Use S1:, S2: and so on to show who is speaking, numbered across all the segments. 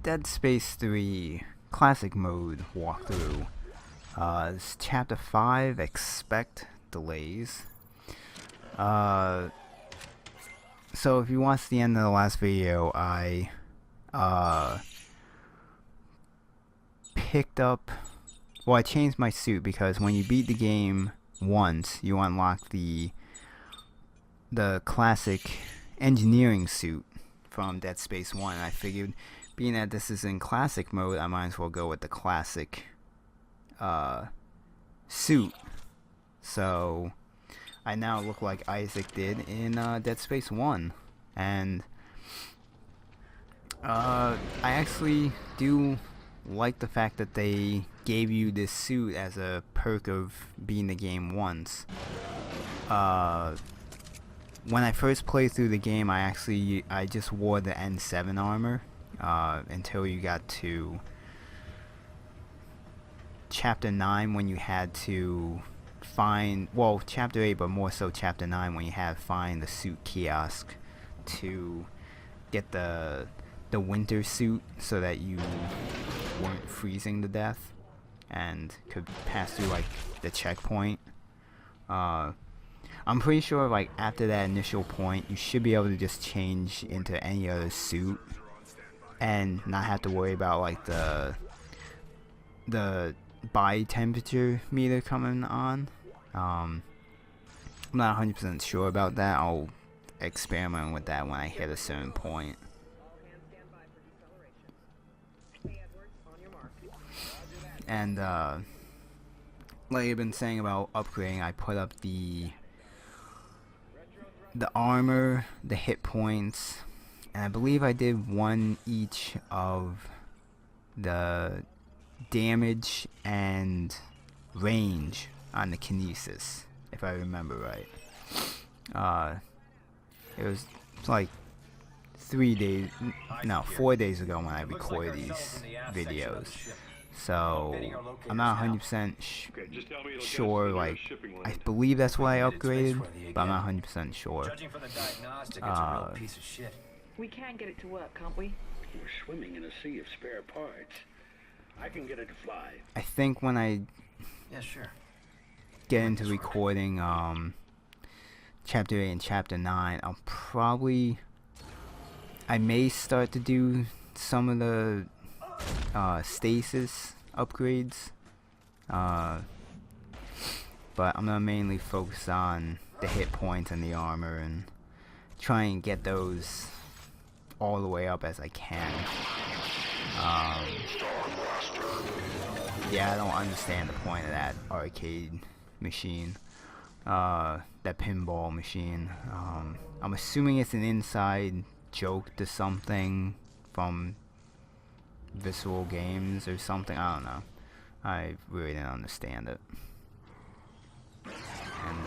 S1: Dead Space 3 Classic Mode walkthrough. It's Chapter 5, Expect Delays. So if you watched the end of the last video, I picked up... Well, I changed my suit because when you beat the game once, you unlock the classic engineering suit from Dead Space 1. I figured, being that this is in classic mode, I might as well go with the classic suit. So I now look like Isaac did in Dead Space 1. And I actually do like the fact that they gave you this suit as a perk of beating the game once. When I first played through the game, I just wore the N7 armor until you got to Chapter 9, when you had to find, well, Chapter 8, but more so Chapter 9, when you had to find the suit kiosk to get the winter suit so that you weren't freezing to death and could pass through like the checkpoint. I'm pretty sure like after that initial point, you should be able to just change into any other suit and not have to worry about like the body temperature meter coming on. I'm not 100% sure about that. I'll experiment with that when I hit a certain point. And like I've been saying about upgrading, I put up the armor, the hit points, and I believe I did one each of the damage and range on the kinesis, if I remember right. It was like 4 days ago when I recorded these videos. So I'm not 100% sure, like, I believe that's what I upgraded, but I'm not 100% sure.
S2: We can get it to work, can't we?
S3: We're swimming in a sea of spare parts. I can get it to fly.
S1: I think when I get into recording Chapter 8 and Chapter 9, I may start to do some of the stasis upgrades, but I'm gonna mainly focus on the hit points and the armor and try and get those all the way up as I can. Yeah, I don't understand the point of that arcade machine, that pinball machine. I'm assuming it's an inside joke to something from Visceral Games or something. I don't know. I really didn't understand it. And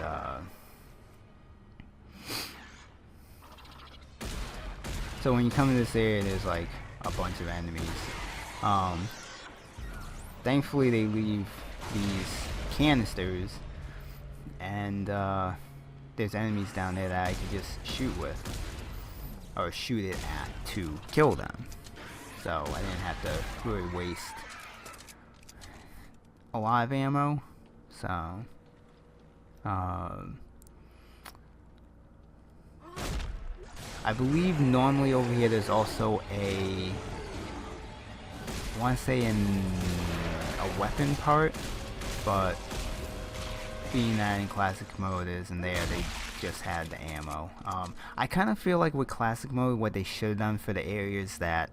S1: so when you come to this area, there's like a bunch of enemies. Thankfully they leave these canisters, and there's enemies down there that I could just shoot with, or shoot it at to kill them. So I didn't have to really waste a lot of ammo. So I believe normally over here there's also I want to say a weapon part, but being that in classic mode isn't there, they just had the ammo. I kind of feel like with classic mode, what they should have done for the areas that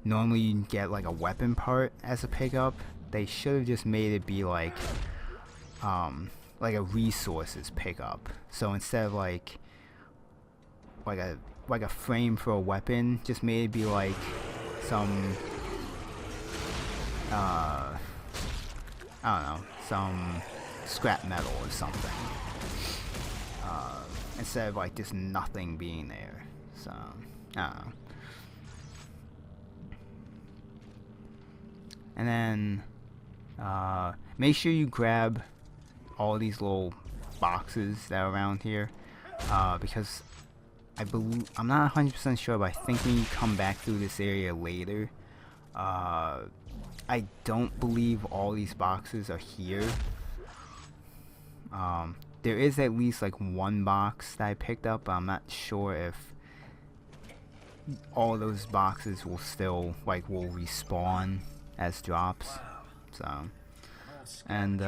S1: normally you get like a weapon part as a pickup, they should have just made it be like a resources pickup. So instead of like a frame for a weapon, just made it be like some I don't know, some scrap metal or something, instead of like just nothing being there. So I don't know. And then make sure you grab all these little boxes that are around here, because I'm not 100% sure, but I think when you come back through this area later, I don't believe all these boxes are here. There is at least like one box that I picked up, but I'm not sure if all those boxes will still will respawn as drops. So, and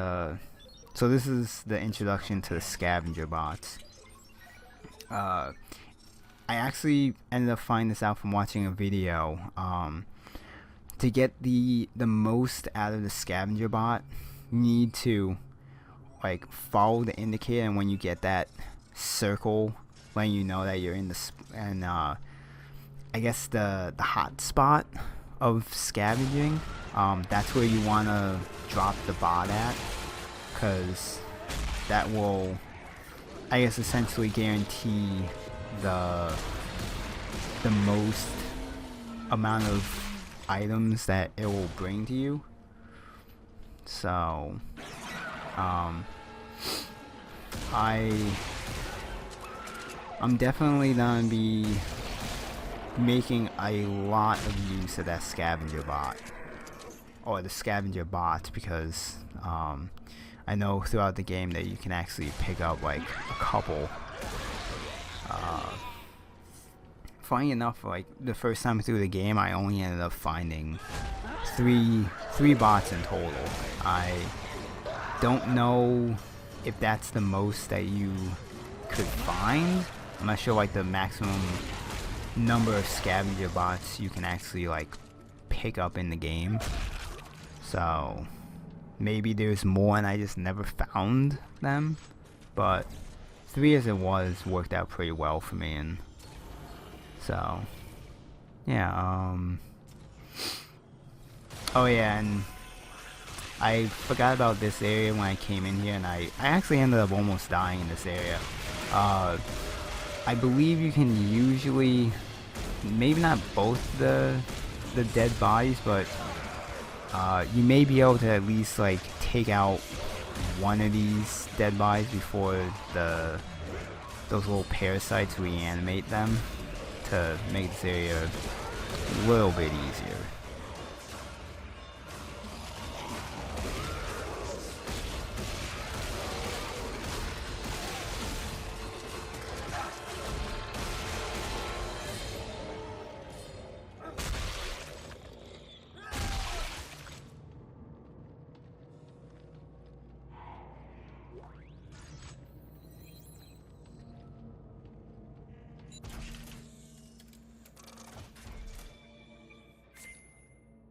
S1: so this is the introduction to the scavenger bots. I actually ended up finding this out from watching a video. To get the most out of the scavenger bot, you need to follow the indicator, and when you get that circle letting you know that you're in the I guess the hot spot of scavenging, that's where you want to drop the bot at, because that will, I guess, essentially guarantee the most amount of items that it will bring to you. So I'm definitely gonna be making a lot of use of that scavenger bot, or the scavenger bots, because I know throughout the game that you can actually pick up a couple. Funny enough, the first time through the game, I only ended up finding three bots in total. I don't know if that's the most that you could find. I'm not sure the maximum number of scavenger bots you can actually pick up in the game. So maybe there's more and I just never found them. But 3 as it was worked out pretty well for me, and so yeah. Oh yeah, and I forgot about this area when I came in here, and I actually ended up almost dying in this area. I believe you can usually, maybe not both the dead bodies, but you may be able to at least take out one of these dead bodies before those little parasites reanimate them, to make this area a little bit easier.